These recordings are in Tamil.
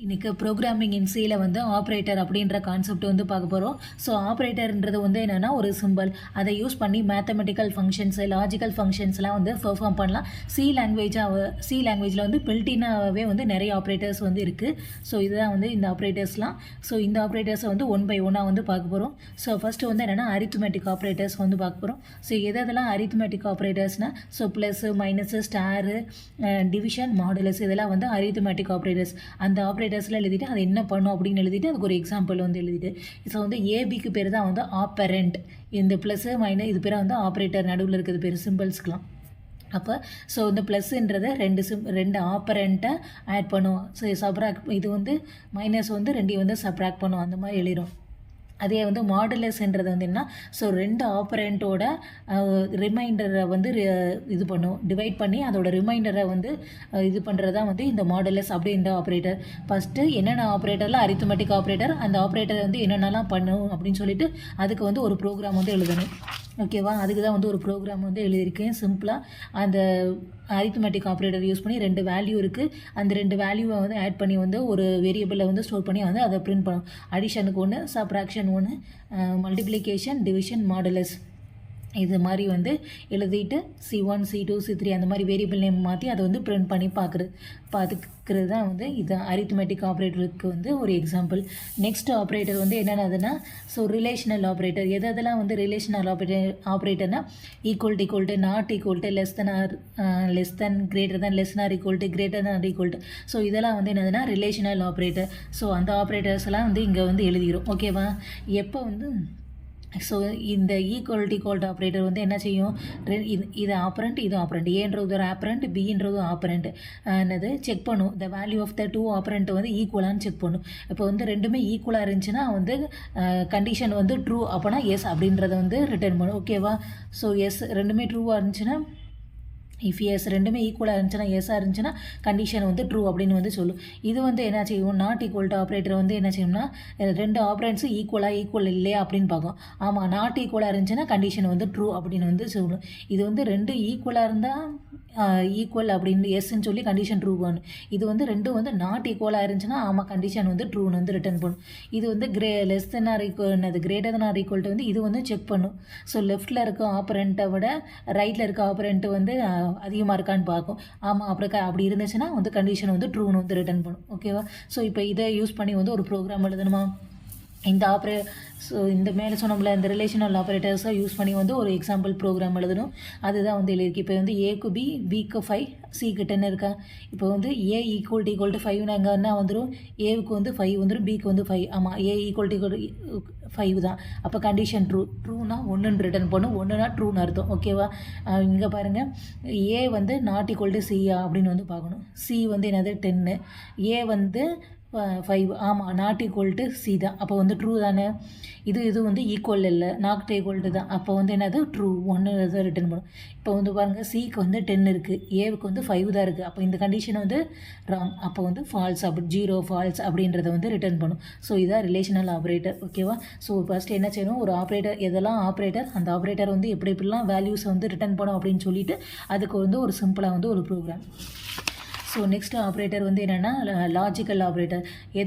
இன்றைக்கி ப்ரோக்ராமிங் இன் சியில் வந்து ஆப்ரேட்டர் அப்படின்ற கான்செப்ட் வந்து பார்க்க போகிறோம். ஸோ ஆப்ரேட்டர்ன்றது வந்து என்னென்னா ஒரு சிம்பிள், அதை யூஸ் பண்ணி மேத்தமெட்டிக்கல் ஃபங்க்ஷன்ஸு லாஜிக்கல் ஃபங்க்ஷன்ஸ்லாம் வந்து பெர்ஃபார்ம் பண்ணலாம். சி லாங்குவேஜில் வந்து பில்டினாகவே வந்து நிறைய ஆப்ரேட்டர்ஸ் வந்து இருக்குது. ஸோ இதுதான் வந்து இந்த ஆப்ரேட்டர்ஸ்லாம். ஸோ இந்த ஆப்ரேட்டர்ஸை வந்து ஒன் பை ஒன்னாக வந்து பார்க்க போகிறோம். ஸோ ஃபஸ்ட்டு வந்து என்னென்னா அரித்மெட்டிக் ஆப்ரேட்டர்ஸ் வந்து பார்க்க போகிறோம். ஸோ எதெல்லாம் அரித்மெட்டிக் ஆப்ரேட்டர்ஸ்னால் so plus minus star division modulus இதெல்லாம் வந்து அரித்மெட்டிக் ஆப்ரேட்டர்ஸ். அந்த ஆப்ரேட்டர்ஸில் எழுதிட்டு அது என்ன பண்ணும் அப்படின்னு எழுதிட்டு அதுக்கு ஒரு எக்ஸாம்பிள் வந்து எழுதிட்டு ஸோ வந்து ஏபிக்கு பேர் தான் வந்து ஆப்பரண்ட். இந்த ப்ளஸ்ஸு மைனஸ் இது பேர் வந்து ஆப்ரேட்டர் நடுவில் இருக்கிறது பேர் சிம்பிள்ஸ்க்கெலாம். அப்போ ஸோ இந்த ப்ளஸ்ன்றதை ரெண்டு ஆப்பரண்ட்டை ஆட் பண்ணுவோம். ஸோ சப்ராக்ட் இது வந்து மைனஸ் வந்து ரெண்டையும் வந்து சப்ராக்ட் பண்ணுவோம், அந்த மாதிரி எழுதிடும். அதே வந்து மாடுலஸ்ன்றது வந்து என்ன, ஸோ ரெண்டு ஆப்பரண்ட்டோட ரிமைண்டரை வந்து இது பண்ணும், டிவைட் பண்ணி அதோட ரிமைண்டரை வந்து இது பண்ணுறது தான் வந்து இந்த மாடுலஸ் அப்படின்ற ஆப்ரேட்டர். ஃபஸ்ட்டு என்னென்ன ஆப்ரேட்டரில் அரித்மெட்டிக் ஆப்ரேட்டர், அந்த ஆப்ரேட்டர் வந்து என்னென்னலாம் பண்ணும் அப்படின்னு சொல்லிட்டு அதுக்கு வந்து ஒரு ப்ரோக்ராம் வந்து எழுதணும். ஓகேவா, அதுக்கு தான் வந்து ஒரு ப்ரோக்ராம் வந்து எழுதியிருக்கேன் சிம்பிளாக. அந்த அரித்மெட்டிக் ஆப்ரேட்டர் யூஸ் பண்ணி ரெண்டு வேல்யூ இருக்குது, அந்த ரெண்டு வேல்யூவை வந்து ஆட் பண்ணி வந்து ஒரு வேரியபிளில் வந்து ஸ்டோர் பண்ணி வந்து அதை பிரிண்ட் பண்ணும். அடிஷனுக்கு ஒன்று, சப்ராக்ஷன் ஒன்று, மல்டிப்ளிகேஷன், டிவிஷன், மாடுலஸ் இது மாதிரி வந்து எழுதிட்டு C1 C2 C3 அந்த மாதிரி வேரியபிள் நேம் மாற்றி அதை வந்து பிரிண்ட் பண்ணி பார்த்துக்கிறது தான் வந்து இது அரித்மெட்டிக் ஆப்ரேட்டருக்கு வந்து ஒரு எக்ஸாம்பிள். நெக்ஸ்ட் ஆப்ரேட்டர் வந்து என்னென்னதுன்னா ஸோ ரிலேஷனல் ஆப்ரேட்டர். எதெல்லாம் வந்து ரிலேஷனல் ஆப்ரேட்டர்னா equal to, not equal to, less than, greater than, less or equal to, greater than or equal to. So இதெல்லாம் வந்து என்னதுன்னா ரிலேஷனல் ஆப்ரேட்டர். ஸோ அந்த ஆப்ரேட்டர்ஸ் எல்லாம் வந்து இங்கே வந்து எழுதிக்கிறோம். ஓகேவா, எப்போ வந்து ஸோ இந்த ஈக்குவல் ஆப்ரேட்டர் வந்து என்ன செய்யும், இது ஆப்பரண்ட் இது ஆப்பரண்ட், ஏன்றது ஒரு ஆப்பரண்ட், பின்றது ஆப்பரண்ட் என்னது செக் பண்ணும். The value of the two operand வந்து ஈக்குவலான்னு செக் பண்ணும். இப்போ வந்து ரெண்டுமே ஈக்குவலாக இருந்துச்சுன்னா வந்து கண்டிஷன் வந்து ட்ரூ, அப்போனா எஸ் அப்படின்றத வந்து ரிட்டர்ன் பண்ணும். ஓகேவா, ஸோ எஸ் ரெண்டுமே ட்ரூவாக இருந்துச்சுன்னா, இஃப் எஸ் ரெண்டுமே ஈக்குவலாக இருந்துச்சுன்னா, எஸ்ஸாக இருந்துச்சுன்னா கண்டிஷன் வந்து ட்ரூ அப்படின்னு வந்து சொல்லும். இது வந்து என்ன செய்யும், நாட் ஈக்குவல் டு ஆப்ரேட்டர் வந்து என்ன செய்யும்னா ரெண்டு ஆப்ரண்ட்ஸும் ஈக்குவல் இல்லையா அப்படின்னு பார்க்கும். ஆமாம், நாட் ஈக்குவலாக இருந்துச்சுன்னா கண்டிஷன் வந்து ட்ரூ அப்படின்னு வந்து சொல்லும். இது வந்து ரெண்டு ஈக்குவலாக இருந்தால் ஈக்குவல் அப்படின்னு எஸ்ன்னு சொல்லி கண்டிஷன் ட்ரூ பண்ணும். இது வந்து ரெண்டும் வந்து நாட் ஈக்குவலாக இருந்துச்சுன்னா ஆமாம் கண்டிஷன் வந்து ட்ரூன்னு வந்து ரிட்டர்ன் பண்ணும். இது வந்து less than or equal, greater than or equal வந்து இது வந்து செக் பண்ணும். ஸோ லெஃப்ட்டில் இருக்க ஆப்பரண்ட்டை விட ரைட்டில் இருக்க ஆப்பரண்ட்டு வந்து அதிகமாக இருக்கான்னு பார்க்கும். ஆமாம் அப்படி இருந்துச்சுன்னா வந்து கண்டிஷன் வந்து ட்ரூன்னு வந்து ரிட்டர்ன் பண்ணும். ஓகேவா, ஸோ இப்போ இதை யூஸ் பண்ணி வந்து ஒரு ப்ரோக்ராம் எழுதணுமா, இந்த ஸோ இந்த மேலே சொன்னோம்ல இந்த ரிலேஷனல் ஆப்ரேட்டர்ஸை யூஸ் பண்ணி வந்து ஒரு எக்ஸாம்பிள் ப்ரோக்ராம் எழுதணும். அதுதான் வந்து எழுதிருக்கு. இப்போ வந்து ஏக்கு பி, பிக்கு 5, சிக்கு 10 இருக்கா. இப்போ வந்து ஏ ஈக்குவல் டு 5 என்ன வந்துடும், ஏவுக்கு வந்து 5 வந்துடும், பிக்கு வந்து 5. ஆமாம், ஏ ஈக்குவல் டு 5 தான். அப்போ கண்டிஷன் ட்ரூனா 1ன்னு ரிட்டர்ன் பண்ணும், 1னா ட்ரூன்னு அர்த்தம். ஓகேவா, இங்கே பாருங்கள், ஏ வந்து நாட் ஈக்குவல் டு சியா அப்படின்னு வந்து பார்க்கணும். சி வந்து என்னது 10, ஏ வந்து 5. ஆமாம், நாட் ஈக்குவல் டு சி தான். அப்போ வந்து ட்ரூ தானே. இது வந்து ஈக்குவல் இல்லை, நாட் ஈக்குவல் டு தான். அப்போ வந்து என்னது ட்ரூ, 1 தான் ரிட்டர்ன் பண்ணும். இப்போ வந்து பாருங்கள், சிக்கு வந்து 10 இருக்குது, ஏவுக்கு வந்து 5 தான் இருக்குது. அப்போ இந்த கண்டிஷன் வந்து ராங், அப்போ வந்து ஃபால்ஸ், அப்படி 0 ஃபால்ஸ் அப்படின்றத வந்து ரிட்டர்ன் பண்ணும். ஸோ இதான் ரிலேஷனல் ஆப்ரேட்டர். ஓகேவா, ஸோ ஃபஸ்ட்டு என்ன செய்யணும், ஒரு ஆப்ரேட்டர் எதெல்லாம் ஆப்ரேட்டர், அந்த ஆப்ரேட்டர் வந்து எப்படிலாம் வேல்யூஸை வந்து ரிட்டர்ன் பண்ணும் அப்படின்னு சொல்லிட்டு அதுக்கு வந்து ஒரு சிம்பிளாக வந்து ஒரு ப்ரோக்ராம். ஸோ நெக்ஸ்ட் ஆப்ரேட்டர் வந்து என்னென்னா லாஜிக்கல் ஆப்ரேட்டர்.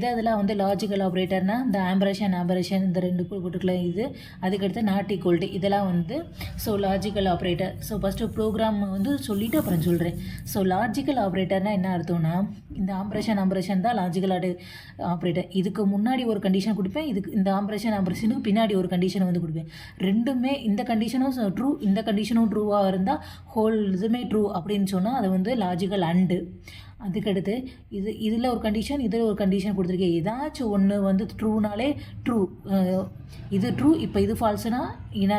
அதெல்லாம் வந்து லாஜிக்கல் ஆப்ரேட்டர்னால் இந்த ஆம்பரேஷன் இந்த ரெண்டு போட்டுக்கல இது, அதுக்கடுத்து நாட் ஈக்குவல் டு, இதெல்லாம் வந்து so logical operator. So first program வந்து சொல்லிவிட்டு அப்புறம் சொல்கிறேன். ஸோ லாஜிக்கல் ஆப்ரேட்டர்னால் என்ன அர்த்தம்னா, இந்த ஆம்பரேஷன் தான் லாஜிக்கல் ஆப்ரேட்டர். இதுக்கு முன்னாடி ஒரு கண்டிஷன் கொடுப்பேன், இந்த ஆம்பரேஷனுக்கு பின்னாடி ஒரு கண்டிஷனை வந்து கொடுப்பேன். ரெண்டுமே இந்த கண்டிஷனும் ட்ரூ, இந்த கண்டிஷனும் ட்ரூவாக இருந்தால் ஹோல் இதுவுமே ட்ரூ அப்படின்னு சொன்னால் அது வந்து லாஜிக்கல் அண்டு. அதுக்கடுத்து இதில் ஒரு கண்டிஷன், இதில் ஒரு கண்டிஷன் கொடுத்துருக்கேன். ஏதாச்சும் ஒன்று வந்து ட்ரூனாலே ட்ரூ, இது ட்ரூ, இப்போ இது ஃபால்ஸ்னா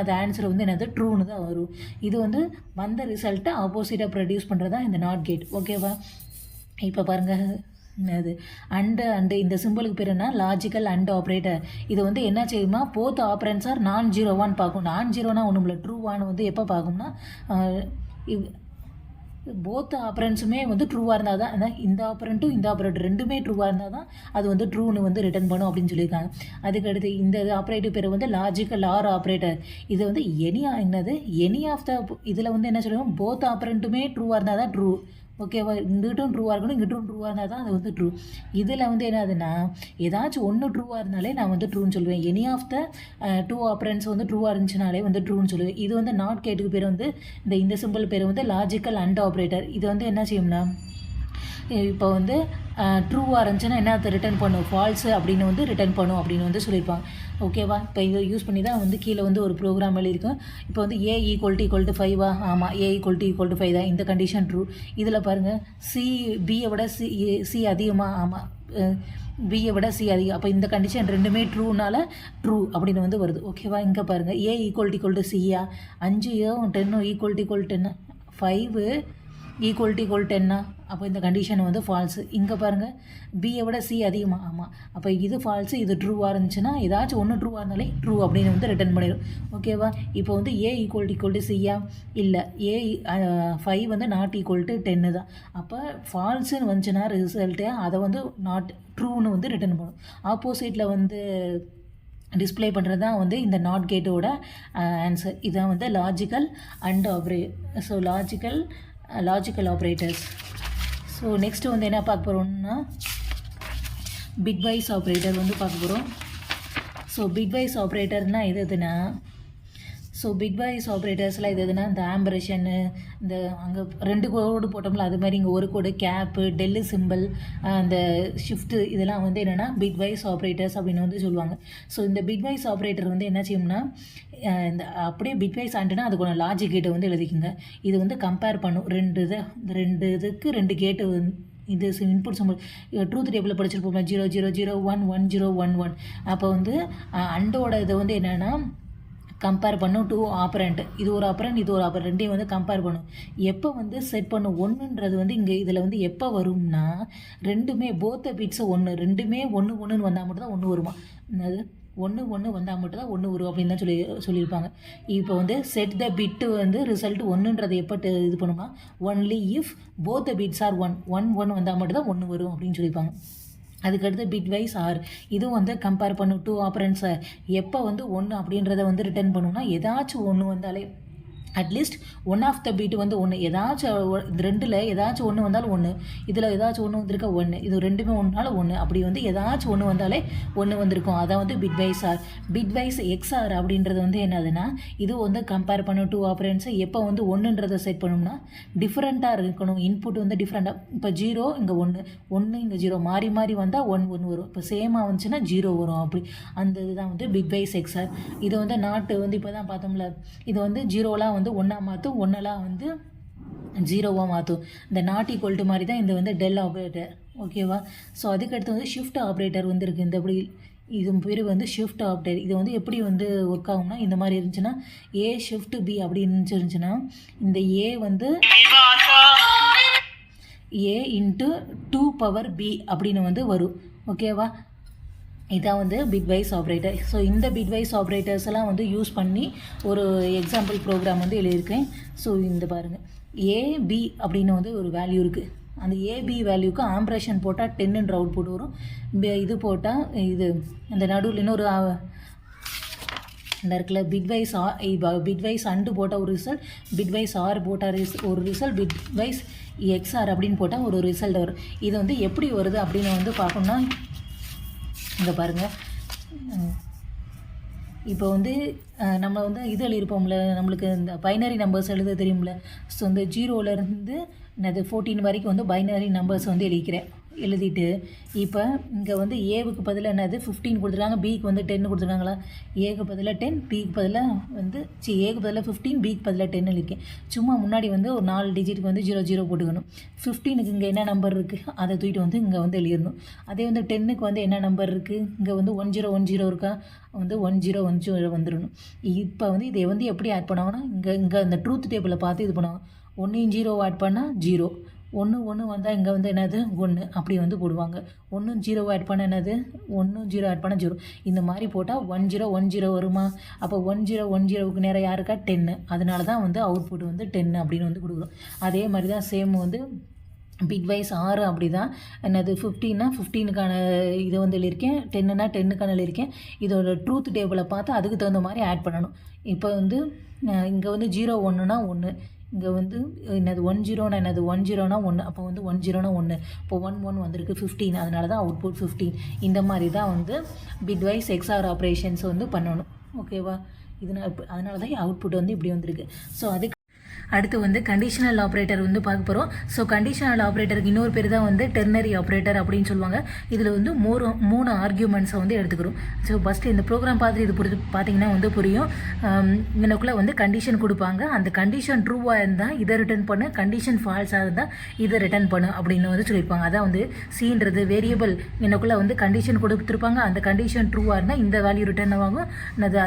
அது ஆன்சர் வந்து என்னது ட்ரூன்னு தான் வரும். இது வந்து வந்த ரிசல்ட்டை ஆப்போசிட்டாக ப்ரொடியூஸ் பண்ணுறது தான் இந்த நாட் கேட். ஓகேவா, இப்போ பாருங்கள், அது அண்டு இந்த சிம்பிளுக்கு பேர் என்ன, லாஜிக்கல் அண்ட் ஆப்ரேட்டர். இது வந்து என்ன செய்யுமா, போத் ஆப்ரண்ட்ஸ் ஆர் நான் ஜீரோவான்னு பார்க்கும். நான் ஜீரோனா ஒன்றும் இல்லை, ட்ரூவான்னு வந்து எப்போ பார்க்கும்னா போத் ஆப்பரண்ட்ஸுமே வந்து ட்ரூவாக இருந்தால் தான், இந்த ஆப்பரண்ட்டும் இந்த ஆப்பரேட்டர் ரெண்டுமே ட்ரூவாக இருந்தால் தான் அது வந்து ட்ரூன்னு வந்து ரிட்டர்ன் பண்ணும் அப்படின்னு சொல்லியிருக்காங்க. அதுக்கடுத்து இந்த ஆப்ரேட்டிவ் பேர் வந்து லாஜிக்கல் ஆர் ஆப்ரேட்டர். இது வந்து எனி ஆஃப் த இதில் வந்து என்ன சொல்லுவோம், போத் ஆப்பரண்ட்டுமே ட்ரூவாக இருந்தால் தான் ட்ரூ. ஓகேவா, இங்கிட்டும் ட்ரூவாக இருக்கணும், இங்கிட்டும் ட்ரூவாக இருந்தால் தான் அது வந்து ட்ரூ. இதில் வந்து என்னதுன்னா ஏதாச்சும் ஒன்று ட்ரூவாக இருந்தாலே நான் வந்து ட்ரூன்னு சொல்லுவேன். எனி ஆஃப் த டூ ஆப்ரண்ட்ஸ் வந்து ட்ரூவாக இருந்துச்சுனாலே வந்து ட்ரூன்னு சொல்லுவேன். இது வந்து நாட் கேட்டுக்கு பேர் வந்து இந்த சிம்பிள் பேர் வந்து லாஜிக்கல் அண்ட் ஆப்ரேட்டர். இது வந்து என்ன செய்யும்னா இப்போ வந்து ட்ரூவாக இருந்துச்சுன்னா என்ன ரிட்டர்ன் பண்ணும், ஃபால்ஸு அப்படின்னு வந்து ரிட்டர்ன் பண்ணும் அப்படின்னு வந்து சொல்லியிருப்பாங்க. ஓகேவா, இப்போ இதை யூஸ் பண்ணி தான் வந்து கீழே வந்து ஒரு ப்ரோக்ராம் எழுதியிருக்கோம். இப்போ வந்து ஏ ஈக்குவல் டு 5 ஆமாம், ஏ ஈக்குவல் டு 5 தான், இந்த கண்டிஷன் ட்ரூ. இதில் பாருங்கள் பியை விட சி அதிகமாக, ஆமாம் பியை விட சி அதிகம், அப்போ இந்த கண்டிஷன் ரெண்டுமே ட்ரூனால ட்ரூ அப்படின்னு வந்து வருது. ஓகேவா, இங்கே பாருங்கள் ஏ ஈக்குவல் டு சியா, 5யும் 10ம் ஈக்குவல் டு 10, 5 ஈக்குவல் டு 10, அப்போ இந்த கண்டிஷன் வந்து ஃபால்ஸு. இங்கே பாருங்கள் பியை விட சி அதிகமாக, ஆமாம், அப்போ இது ஃபால்ஸு, இது ட்ரூவாக இருந்துச்சுன்னா ஏதாச்சும் ஒன்று ட்ரூவாக இருந்தாலே ட்ரூ அப்படின்னு வந்து ரிட்டர்ன் பண்ணிடும். ஓகேவா, இப்போ வந்து ஏ ஈக்குவல் டு சியா இல்லை, 5 வந்து நாட் ஈக்குவல் டு 10 தான். அப்போ ஃபால்ஸுன்னு வந்துச்சுன்னா ரிசல்ட்டு அதை வந்து நாட் ட்ரூன்னு வந்து ரிட்டர்ன் பண்ணும். ஆப்போசிட்டில் வந்து டிஸ்பிளே பண்ணுறது தான் வந்து இந்த நாட் கேட்டோட ஆன்சர். இதான் வந்து logical and so logical operators. So next வந்து என்ன பார்க்க போகிறோம்னா பிட்வைஸ் ஆப்ரேட்டர் வந்து பார்க்க போகிறோம். ஸோ பிட்வைஸ் ஆப்ரேட்டர்னால் எதுனா பிட்வைஸ் ஆப்ரேட்டர்ஸில் எதுனா இந்த ஆம்பரேஷனு, இந்த அங்கே 2 கோடு போட்டோம்ல அது மாதிரி இங்கே ஒரு கோடு, கேப்பு, டெல்லு சிம்பிள், அந்த ஷிஃப்ட்டு, இதெல்லாம் வந்து என்னென்னா பிட்வைஸ் ஆப்ரேட்டர்ஸ் அப்படின்னு வந்து சொல்லுவாங்க. ஸோ இந்த பிட்வைஸ் ஆப்ரேட்டர் வந்து என்ன செய்யும்னா இந்த அப்படியே பிட்வைஸ் ஆண்டுனா அதுக்கான லாஜிக் கேட்டை வந்து எழுதிக்குங்க. இது வந்து கம்பேர் பண்ணும் ரெண்டு 2 கேட்டு இது இன்புட் சிம்பிள். ட்ரூத் டேபிளில் படிச்சிருப்போம் 0 0 0 1 1 0 1 1. அப்போ வந்து அண்டோட இது வந்து என்னென்னா கம்பேர் பண்ணும் 2 ஆப்பரண்ட், இது ஒரு ஆப்பரண்ட் இது ஒரு ஆப்பரண்ட், ரெண்டையும் வந்து கம்பேர் பண்ணும். எப்போ வந்து செட் பண்ணும் 1ன்றது வந்து இங்கே இதில் வந்து எப்போ வரும்னா ரெண்டுமே போத்த பிட்ஸு 1, ரெண்டுமே 1 1ன்னு வந்தால் மட்டும் தான் 1 வருமா, அது 1 1 வந்தால் மட்டும் தான் 1 வரும் அப்படின்னு தான் சொல்லியிருப்பாங்க. இப்போ வந்து செட் த பிட்டு வந்து ரிசல்ட் 1ன்றது எப்போ இது பண்ணுமா, only if both the bits are 1 1 1 வந்தால் மட்டும் தான் 1 வரும் அப்படின்னு சொல்லியிருப்பாங்க. அதுக்கடுத்து பிட்வைஸ் ஆர், இதுவும் வந்து கம்பேர் பண்ணும் 2 ஆப்பரண்ட்ஸை. எப்போ வந்து 1 அப்படின்றத வந்து ரிட்டர்ன் பண்ணுன்னா ஏதாச்சும் 1 வந்தாலே, at least one of the bit வந்து 1, ஏதாச்சும் இந்த 2ல் ஏதாச்சும் 1 வந்தாலும் 1, இதில் ஏதாச்சும் 1 வந்திருக்க 1, இது ரெண்டுமே 1னால 1, அப்படி வந்து ஏதாச்சும் 1 வந்தாலே 1 வந்திருக்கும். அதான் வந்து பிட்வைஸ் ஆர். பிட்வைஸ் எக்ஸ்ஆர் அப்படின்றது வந்து என்னதுன்னா இது வந்து கம்பேர் பண்ணும் 2 ஆப்பரண்ட்ஸை. எப்போ வந்து 1ன்றதை செட் பண்ணோம்னா டிஃப்ரெண்ட்டாக இருக்கணும், இன்புட் வந்து டிஃப்ரெண்ட்டாக. இப்போ 0 இங்கே 1 இங்கே 0 மாறி மாறி வந்தால் 1 1 வரும். இப்போ சேமாக வந்துச்சுன்னா 0 வரும். அப்படி அந்த இதுதான் வந்து பிட்வைஸ் எக்ஸ்ஆர். இது வந்து நாட்டு வந்து இப்போ தான் பார்த்தோம்ல, இது வந்து 0லாம் வந்து 1ஆ மாற்றும், 1லாம் வந்து 0வா மாற்றும். இந்த நாட் ஈக்குவல் டு மாதிரி தான் இந்த வந்து டெல் ஆப்ரேட்டர். ஓகேவா, ஸோ அதுக்கடுத்து வந்து ஷிஃப்ட் ஆப்ரேட்டர் வந்து இருக்குது. இந்த எப்படி இது பேர் வந்து ஷிஃப்ட் ஆப்ரேட்டர். இது வந்து எப்படி வந்து ஒர்க் ஆகும்னா இந்த மாதிரி இருந்துச்சுன்னா ஏ ஷிஃப்ட் பி அப்படின்னு இருந்துச்சுன்னா இந்த ஏ வந்து ஏ இன்ட்டு 2 பவர் பி அப்படின்னு வந்து வரும். ஓகேவா, இதான் வந்து பிட்வைஸ் ஆப்ரேட்டர். ஸோ இந்த பிட்வைஸ் ஆப்ரேட்டர்ஸ் எல்லாம் வந்து யூஸ் பண்ணி ஒரு எக்ஸாம்பிள் ப்ரோக்ராம் வந்து எழுதியிருக்கேன். ஸோ இந்த பாருங்கள், ஏபி அப்படின்னு வந்து ஒரு வேல்யூ இருக்குது. அந்த ஏபி வேல்யூக்கு ஆம்பரேஷன் போட்டால் 10ன்ற அவுட்புட் வரும். இது போட்டால் இது அந்த நடுவில் இன்னொரு இந்த இருக்குல்ல பிட்வைஸ் அண்டு போட்டால் ஒரு ரிசல்ட், பிட்வைஸ் ஆர் போட்டால் ஒரு ரிசல்ட், பிட்வைஸ் எக்ஸ்ஆர் அப்படின்னு போட்டால் ஒரு ரிசல்ட் வரும். இது வந்து எப்படி வருது அப்படின்னு வந்து பார்க்கணும்னா இங்கே பாருங்கள், இப்போ வந்து நம்ம வந்து இது எழுதியிருப்போம்ல, நம்மளுக்கு இந்த பைனரி நம்பர்ஸ் எழுத தெரியும்ல. ஸோ இந்த 0லேருந்து என்னது 14 வரைக்கும் வந்து பைனரி நம்பர்ஸ் வந்து எழுதிட்டு இப்போ இங்கே வந்து ஏவுக்கு பதிலாக என்னது 15 கொடுத்துருக்காங்க, பிக்கு வந்து 10 கொடுத்துருக்காங்களா, ஏக்கு பதிலாக 10, பிக்கு பதிலாக வந்து ஏக்கு பதிலாக 15, பிக்கு பதிலாக 10 எழுதியிருக்கேன். சும்மா முன்னாடி வந்து ஒரு 4 டிஜிட்டுக்கு வந்து 0 0 போட்டுக்கணும். 15க்கு இங்கே என்ன நம்பர் இருக்குது அதை தூக்கிட்டு வந்து இங்கே வந்து எழுதிடணும். அதே வந்து 10க்கு வந்து என்ன நம்பர் இருக்குது, இங்கே வந்து 1010 இருக்கா, வந்து 1010 வந்துடணும். இப்போ வந்து இதை வந்து எப்படி ஆட் பண்ணுவாங்கன்னா இங்கே இந்த ட்ரூத் டேபிளை பார்த்து இது பண்ணுவாங்க. 1 0 ஆட் பண்ணால் 0, 1 1 வந்தால் இங்கே வந்து என்னது 1 அப்படி வந்து போடுவாங்க. 1 0 ஆட் பண்ண என்னது 1 0 ஆட் பண்ண 0, இந்த மாதிரி போட்டால் 1 0 1 0 வருமா. அப்போ 1 0 1 0க்கு நேரம் யாருக்கா 10, அதனால தான் வந்து அவுட்புட் வந்து 10 அப்படின்னு வந்து கொடுக்குறோம். அதே மாதிரி தான் சேம் வந்து பிட்வைஸ் 6 அப்படி தான். என்னது 15னா 15க்கான இதை வந்து எழுதியிருக்கேன், 10னா 10க்கான எழுதியிருக்கேன். இதோட ட்ரூத் டேபிளை பார்த்து அதுக்கு தகுந்த மாதிரி ஆட் பண்ணணும். இப்போ வந்து இங்கே வந்து 0 1னா 1, இங்கே வந்து என்னது 10 என்னது 10னா 1, அப்போ வந்து 10னா 1, இப்போ 1 வந்திருக்கு 15, அதனால தான் அவுட்புட் 15. இந்த மாதிரி தான் வந்து பிட்வைஸ் எக்ஸ்ஆர் ஆப்ரேஷன்ஸ் வந்து பண்ணணும். ஓகேவா? அதனால தான் அவுட்புட் வந்து இப்படி வந்திருக்கு. ஸோ அதுக்கு அடுத்து வந்து கண்டிஷனல் ஆப்ரேட்டர் வந்து பார்க்க போகிறோம். ஸோ கண்டிஷனல் ஆப்ரேட்டருக்கு இன்னொரு பேர் தான் வந்து டெர்னரி ஆப்ரேட்டர் அப்படின்னு சொல்லுவாங்க. இதில் வந்து 3 ஆர்கியூமெண்ட்ஸை வந்து எடுத்துக்கிறோம். ஸோ ஃபஸ்ட்டு இந்த ப்ரோக்ராம் பார்த்து இது பார்த்தீங்கன்னா வந்து புரியும். எனக்குள்ளே வந்து கண்டிஷன் கொடுப்பாங்க. அந்த கண்டிஷன் ட்ரூவாக இருந்தால் இதை ரிட்டர்ன் பண்ணு, கண்டிஷன் ஃபால்ஸாக இருந்தால் இதை ரிட்டர்ன் பண்ணு அப்படின்னு வந்து சொல்லியிருப்பாங்க. அதான் வந்து சீன்றது வேரியபிள். எனக்குள்ளே வந்து கண்டிஷன் கொடுத்துருப்பாங்க. அந்த கண்டிஷன் ட்ரூவாக இருந்தால் இந்த வேல்யூ ரிட்டர்ன் ஆகும்,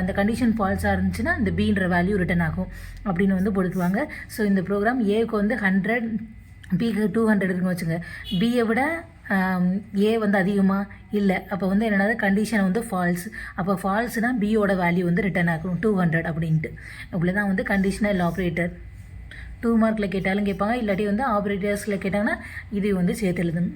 அந்த கண்டிஷன் ஃபால்ஸாக இருந்துச்சுன்னா இந்த பீன்ற வேல்யூ ரிட்டர்ன் ஆகும் அப்படின்னு வந்து போட்டுக்குவாங்க. ஸோ இந்த ப்ரோக்ராம் ஏக்கு வந்து 100, பிக்கு 200 இருக்குன்னு வச்சுங்க. பியை விட ஏ வந்து அதிகமாக இல்லை, அப்போ வந்து என்னென்னா கண்டிஷன் வந்து ஃபால்ஸ். அப்போ ஃபால்ஸ்னால் பியோட வேல்யூ வந்து ரிட்டர்ன் ஆகும் 200 அப்படின்ட்டு. இவ்வளோ தான் வந்து கண்டிஷனல் ஆப்ரேட்டர். 2 மார்க்கில் கேட்டாலும் கேட்பாங்க, இல்லாட்டி வந்து ஆப்ரேட்டர்ஸில் கேட்டாங்கன்னா இது வந்து சேர்த்து எழுதணும்.